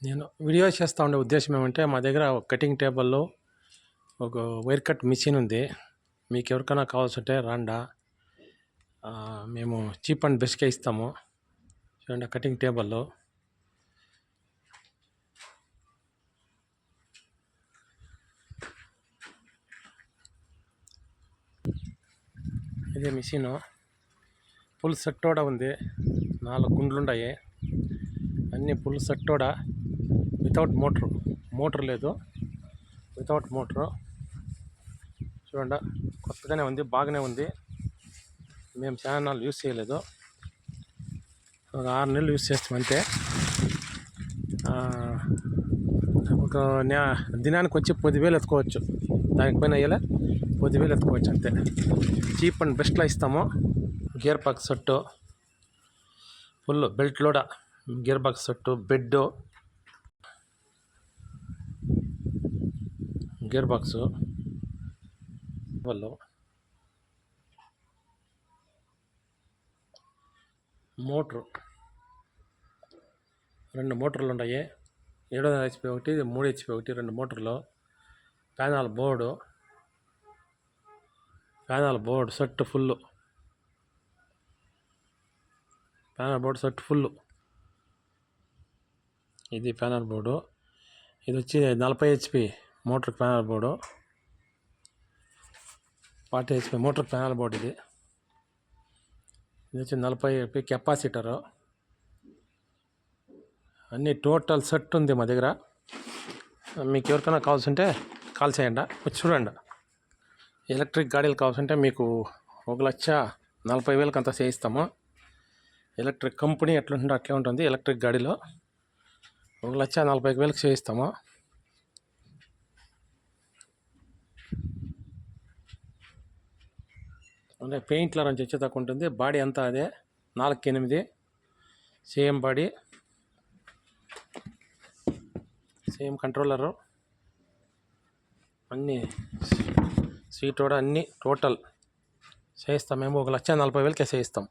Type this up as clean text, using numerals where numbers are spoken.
నేను వీడియో చేస్తూ ఉండే ఉద్దేశం ఏమంటే మా దగ్గర ఒక కటింగ్ టేబుల్లో ఒక వైర్ కట్ మిషన్ ఉంది. మీకు ఎవరికైనా కావాల్సింటే రాండా, మేము చీప్ అండ్ బెస్ట్గా ఇస్తాము. చూడండి కటింగ్ టేబుల్లో ఇదే మిషను ఫుల్ సెట్ కూడా ఉంది. 4 గుండ్లు ఉన్నాయి, అన్నీ ఫుల్ సెట్ కూడా వితౌట్ మోటార్ లేదు, వితౌట్ మోటరు. చూడండి కొత్తగానే ఉంది, బాగానే ఉంది. మేము చాలా నాళ్ళు యూస్ చేయలేదు, ఒక 6 నెలలు యూస్ చేస్తాం అంతే. ఒక దినానికి వచ్చి 10,000 ఎత్తుకోవచ్చు, దానికి పైన అయ్యేలా 10,000 ఎత్తుకోవచ్చు అంతే. చీప్ అండ్ బెస్ట్లో ఇస్తాము. Gear box set full belt లోడ, gear box set, bed, gear box, వాళ్ళు మోటరు, 2 మోటార్లు ఉన్నాయి. 700 HP ఒకటి, 3 HP ఒకటి, 2 మోటార్లు. Panel board set full, panel board set full. ఇది ప్యానల్ బోర్డు. ఇది వచ్చి 40 HP motor panel board, 40 HP motor panel board. ఇది వచ్చి 40 HP కెపాసిటరు. అన్నీ టోటల్ సెట్ ఉంది మా దగ్గర. మీకు ఎవరికైనా కావాల్సింటే కాల్ చేయండి, వచ్చి చూడండి. ఎలక్ట్రిక్ గాడీలు కావాల్సింటే మీకు 1,40,000 అంతా చేయిస్తాము. ఎలక్ట్రిక్ కంపెనీ ఎట్లుంటుందో అట్లే ఉంటుంది. ఎలక్ట్రిక్ గాడీలో 1,40,000 చేయిస్తాము. అంటే పెయింట్లర్ అని వచ్చేదాకా ఉంటుంది. బాడీ అంతా అదే 4x8 same body, same controller, అన్నీ సీట్ కూడా అన్నీ టోటల్ చేయిస్తాం. మేము 1,40,000 చేయిస్తాం.